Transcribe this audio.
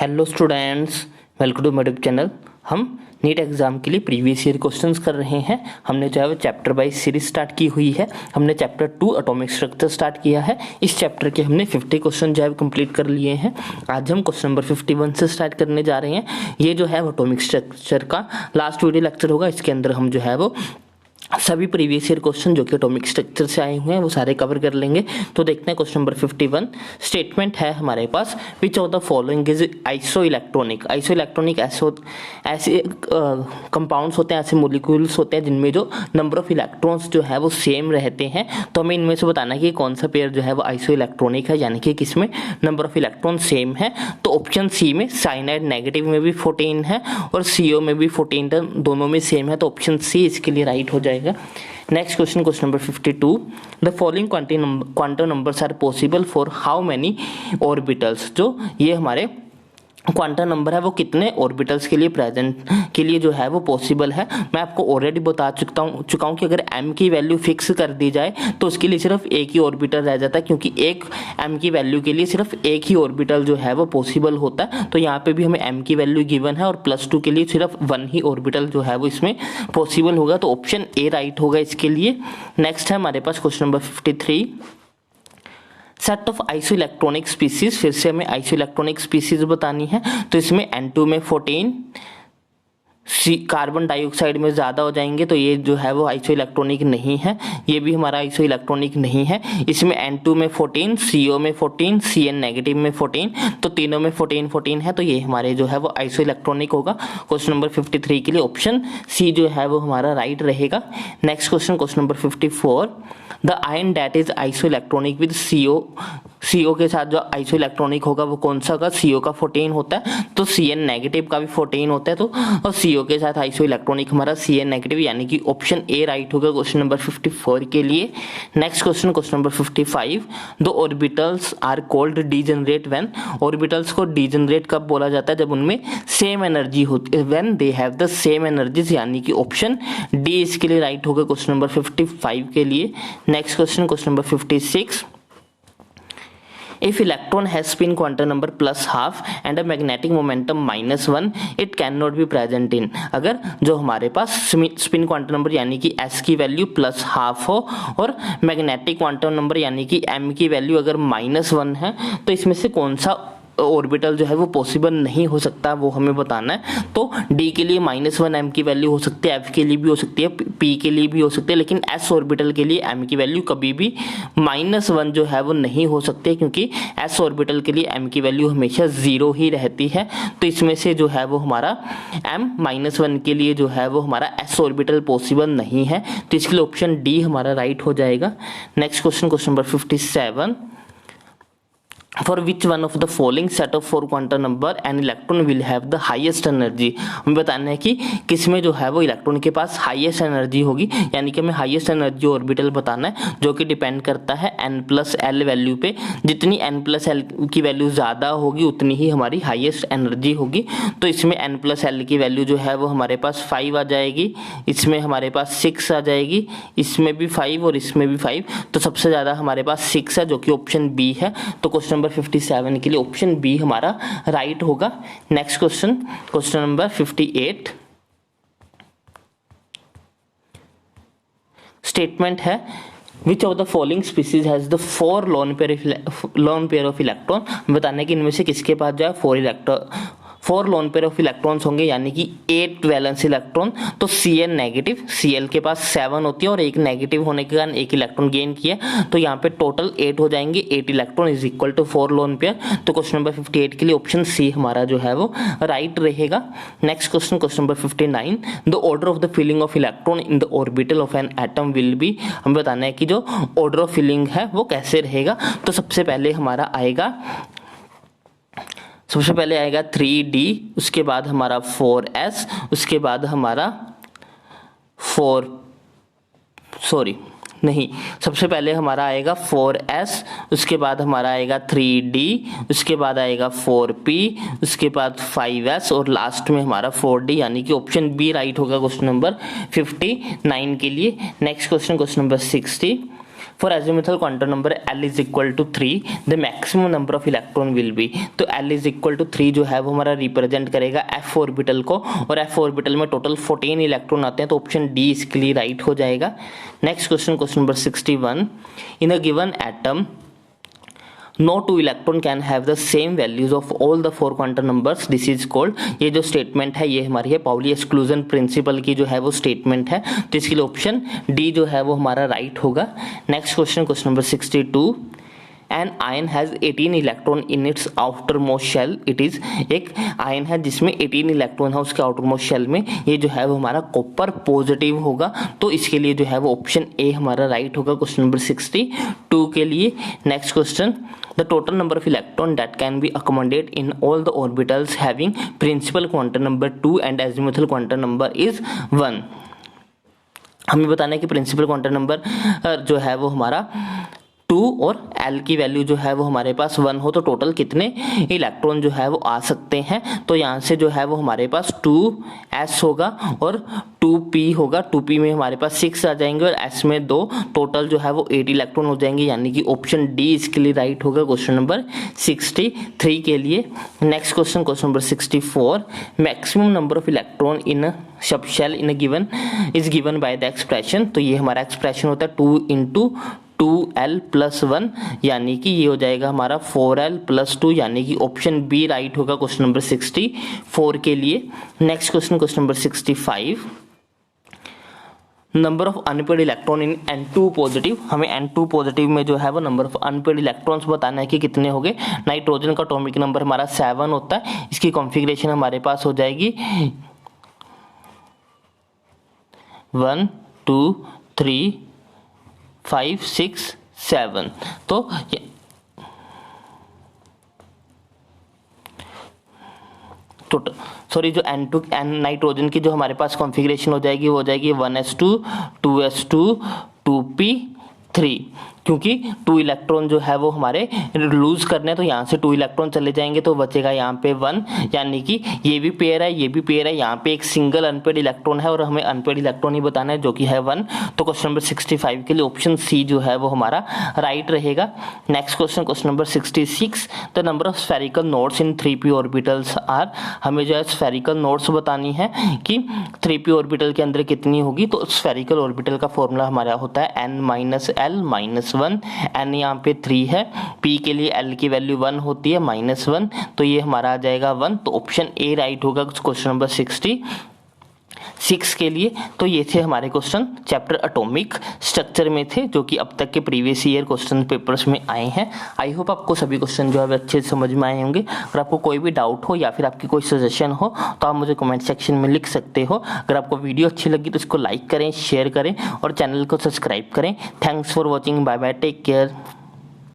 Hello students, welcome to my YouTube channel. हम NEET exam के लिए प्रीवियस ईयर क्वेश्चंस कर रहे हैं। हमने जो है वो चैप्टर वाइज सीरीज स्टार्ट की हुई है। हमने चैप्टर 2 एटॉमिक स्ट्रक्चर स्टार्ट किया है। इस चैप्टर के हमने 50 क्वेश्चन जो है कंप्लीट कर लिए हैं। आज हम क्वेश्चन नंबर 51 से स्टार्ट करने जा रहे हैं। ये जो है वो एटॉमिक स्ट्रक्चर का लास्ट वीडियो लेक्चर होगा। इसके अंदर हम जो है वो सभी प्रीवियस ईयर क्वेश्चन जो कि एटॉमिक स्ट्रक्चर से आए हुए हैं वो सारे कवर कर लेंगे। तो देखते हैं क्वेश्चन नंबर 51। स्टेटमेंट है हमारे पास, which of the following is isoelectronic. Isoelectronic ऐसे कंपाउंड्स होते हैं, ऐसे मोलिक्यूल्स होते हैं जिनमें जो नंबर ऑफ इलेक्ट्रॉन्स जो है वो सेम रहते हैं। तो हमें इनमें से बताना है कि कौन सा पेयर जो है वो आइसो इलेक्ट्रॉनिक है, यानी कि किसमें नंबर ऑफ इलेक्ट्रॉन सेम है। तो ऑप्शन सी में साइनाइड नेगेटिव में भी 14 है और CO में भी 14 दोनों में सेम है। तो ऑप्शन सी इसके लिए राइट हो जाएगा। Next question, question number 52। The following quantum numbers are possible for how many orbitals. जो ये हमारे क्वांटम नंबर है वो कितने ऑर्बिटल्स के लिए प्रेजेंट के लिए जो है वो पॉसिबल है। मैं आपको ऑलरेडी बता चुका हूं कि अगर m की वैल्यू फिक्स कर दी जाए तो उसके लिए सिर्फ एक ही ऑर्बिटल रह जाता है, क्योंकि एक m की वैल्यू के लिए सिर्फ एक ही ऑर्बिटल जो है वो पॉसिबल होता है। तो यहाँ पे भी हमें m की वैल्यू गिवन है और +2 के लिए सिर्फ 1 ही ऑर्बिटल जो है वो इसमें पॉसिबल होगा। तो ऑप्शन ए राइट होगा इसके लिए। नेक्स्ट है हमारे पास question number 53। Set of isoelectronic species. फिर से हमें आइसो इलेक्ट्रॉनिक स्पीसीज बतानी है। तो इसमें N2 में 14 कार्बन डाइऑक्साइड में ज़्यादा हो जाएंगे, तो ये जो है वो आइसो इलेक्ट्रॉनिक नहीं है। ये भी हमारा आइसो इलेक्ट्रॉनिक नहीं है। इसमें N2 में 14, CO में 14, CN नेगेटिव में 14, तो तीनों में 14 है। तो ये हमारे जो है वो आइसो इलेक्ट्रॉनिक होगा। क्वेश्चन नंबर 53 के लिए ऑप्शन सी जो है वो हमारा राइट रहेगा। Next question, question number 54। The ion that is iso electronic with CO के साथ जो आइसो इलेक्ट्रॉनिक होगा वो कौन सा होगा। CO का 14 होता है, तो CN नेगेटिव का भी 14 होता है। तो और CO के साथ आइसो इलेक्ट्रॉनिक हमारा CN नेगेटिव, यानी कि ऑप्शन ए राइट होगा क्वेश्चन नंबर 54 के लिए। Next question, question number 55। The orbitals are called degenerate when. Orbitals को डीजेनरेट कब बोला जाता है, जब उनमें सेम एनर्जी होती है, when they have the same energies, यानी कि ऑप्शन डी इसके लिए राइट होगा क्वेश्चन नंबर 55 के लिए। Next question, question number 56। If electron has spin quantum number +12 and a magnetic momentum -1, it cannot be present in। अगर जो हमारे पास स्पिन क्वांटम नंबर यानी कि S की वैल्यू +12 हो और मैग्नेटिक क्वांटम नंबर यानी कि M की वैल्यू अगर -1 है, तो इसमें से कौन सा ऑर्बिटल जो है वो पॉसिबल नहीं हो सकता, वो हमें बताना है। तो D के लिए -1 M की वैल्यू हो सकती है, F के लिए भी हो सकती है, P के लिए भी हो सकती है, लेकिन S ऑर्बिटल के लिए M की वैल्यू कभी भी -1 जो है वो नहीं हो सकती है, क्योंकि S ऑर्बिटल के लिए M की वैल्यू हमेशा 0 ही रहती है। तो इसमें से जो है वो हमारा M-1 के लिए जो है वो हमारा S ऑर्बिटल पॉसिबल नहीं है। तो इसके लिए ऑप्शन D हमारा राइट हो जाएगा। Next question, question number 57। For which one of the following set of 4 quantum number an electron will have the highest energy। हमें बताना है कि किसमें जो है वो इलेक्ट्रॉन के पास हाईएस्ट एनर्जी होगी, यानी कि हमें हाईएस्ट एनर्जी ऑर्बिटल बताना है, जो कि डिपेंड करता है N+L वैल्यू पे। जितनी N+L की वैल्यू ज़्यादा होगी उतनी ही हमारी हाईएस्ट एनर्जी होगी। तो इसमें N+L की वैल्यू जो है वो हमारे पास 5 आ जाएगी, इसमें हमारे पास 6 आ जाएगी, इसमें भी 5 और इसमें भी 5। तो सबसे ज़्यादा हमारे पास 6 है, जो कि ऑप्शन बी है। तो क्वेश्चन नंबर 57 के लिए ऑप्शन बी हमारा राइट होगा। Next question, question number 58। Statement है, which of the following species has the 4 lone pair of electron. बताने कि इनमें से किसके पास जो है 4 लोन पेयर ऑफ इलेक्ट्रॉन्स होंगे, यानी कि 8 वैलेंस इलेक्ट्रॉन। तो CN नेगेटिव, Cl के पास 7 होती है और एक नेगेटिव होने के कारण एक इलेक्ट्रॉन गेन किया, तो यहाँ पे टोटल 8 हो जाएंगे। 8 electron is equal to 4 lone pair. तो क्वेश्चन नंबर 58 के लिए ऑप्शन सी हमारा जो है वो राइट रहेगा। Next question, question number 59। The order of the filling of electron in the orbital of an atom will be. हमें बताना है कि जो ऑर्डर ऑफ फिलिंग है वो कैसे रहेगा। तो सबसे पहले हमारा आएगा 3D, उसके बाद हमारा 4S, उसके बाद हमारा सबसे पहले हमारा आएगा 4S, उसके बाद हमारा आएगा 3D, उसके बाद आएगा 4P, उसके बाद 5S और लास्ट में हमारा 4D, यानी कि ऑप्शन बी राइट होगा क्वेश्चन नंबर 59 के लिए। Next question, question number 60। For azimuthal quantum number L is equal to 3 the maximum number of electron will be, तो L इज इक्वल टू 3 जो है वो हमारा रिप्रेजेंट करेगा f ऑर्बिटल को, और f ऑर्बिटल में टोटल 14 इलेक्ट्रॉन आते हैं, तो ऑप्शन डी इसके लिए राइट हो जाएगा। Next question, question number 61, in a given atom no two electron can have the same values of all the four quantum numbers, this is called, ये जो स्टेटमेंट है ये हमारी है पाउली एक्सक्लूजन प्रिंसिपल की जो है वो स्टेटमेंट है, तो इसके लिए ऑप्शन डी जो है वो हमारा राइट होगा। Next question, question number 62, an ion has 18 electron in its outermost shell, it is, एक आयन है जिसमें 18 इलेक्ट्रॉन है उसके आउटर मोस्ट शेल में, ये जो है वो हमारा कॉपर पॉजिटिव होगा, तो इसके लिए जो है वो ऑप्शन ए हमारा राइट होगा क्वेश्चन नंबर 62 के लिए। Next question, the total number of electron that can be accommodated in all the orbitals having principal quantum number 2 and azimuthal quantum number is 1, हमें बताना है कि प्रिंसिपल क्वांटम नंबर जो है वो हमारा 2 और L की वैल्यू जो है वो हमारे पास 1 हो तो टोटल कितने इलेक्ट्रॉन जो है वो आ सकते हैं, तो यहाँ से जो है वो हमारे पास 2s होगा और 2p होगा, 2p में हमारे पास 6 आ जाएंगे और s में 2, टोटल जो है वो 8 इलेक्ट्रॉन हो जाएंगे, यानी कि ऑप्शन डी इसके लिए राइट होगा क्वेश्चन नंबर 63 के लिए। Next question, question number 64, maximum number of electron in subshell in given is given by the expression, तो ये हमारा एक्सप्रेशन होता है 2 इंटू 2l प्लस 1, यानी कि ये हो जाएगा हमारा 4l प्लस 2, यानी कि ऑप्शन बी राइट होगा क्वेश्चन नंबर 64 के लिए। Next question, question number 65, number of unpaired electron in N2 positive, हमें N2 पॉजिटिव में जो है वो नंबर ऑफ अनपेड इलेक्ट्रॉन्स बताना है कि कितने हो गए। नाइट्रोजन का एटॉमिक नंबर हमारा 7 होता है, इसकी कॉन्फ़िगरेशन हमारे पास हो जाएगी 1 2 3 5 6 7, तो टोटल सॉरी जो N2 नाइट्रोजन की जो हमारे पास कॉन्फ़िगरेशन हो जाएगी वो हो जाएगी 1s2 2s2 2p3, क्योंकि 2 इलेक्ट्रॉन जो है वो हमारे लूज करने, तो यहाँ से 2 इलेक्ट्रॉन चले जाएंगे तो बचेगा यहाँ पे 1, यानी कि ये भी पेयर है ये भी पेयर है, यहाँ पे एक सिंगल अनपेड इलेक्ट्रॉन है और हमें अनपेड इलेक्ट्रॉन ही बताना है जो कि है 1, तो क्वेश्चन नंबर 65 के लिए ऑप्शन सी जो है वो हमारा राइट रहेगा। Next question, question number 66, the number of spherical nodes in 3p orbitals are, हमें जो है स्फेरिकल नोड्स बतानी है कि 3p ऑर्बिटल के अंदर कितनी होगी, तो स्फेरिकल ऑर्बिटल का फॉर्मूला हमारा होता है n-l-1, n यहाँ पे 3 है, p के लिए l की वैल्यू 1 होती है -1, तो ये हमारा आ जाएगा 1, तो ऑप्शन ए राइट होगा क्वेश्चन नंबर 66 के लिए। तो ये थे हमारे क्वेश्चन चैप्टर एटॉमिक स्ट्रक्चर में थे, जो कि अब तक के प्रीवियस ईयर क्वेश्चन पेपर्स में आए हैं। आई होप आपको सभी क्वेश्चन जो है अच्छे से समझ में आए होंगे। अगर आपको कोई भी डाउट हो या फिर आपकी कोई सजेशन हो तो आप मुझे कमेंट सेक्शन में लिख सकते हो। अगर आपको वीडियो अच्छी लगी तो इसको लाइक करें, शेयर करें और चैनल को सब्सक्राइब करें। Thanks for watching, bye bye, take care.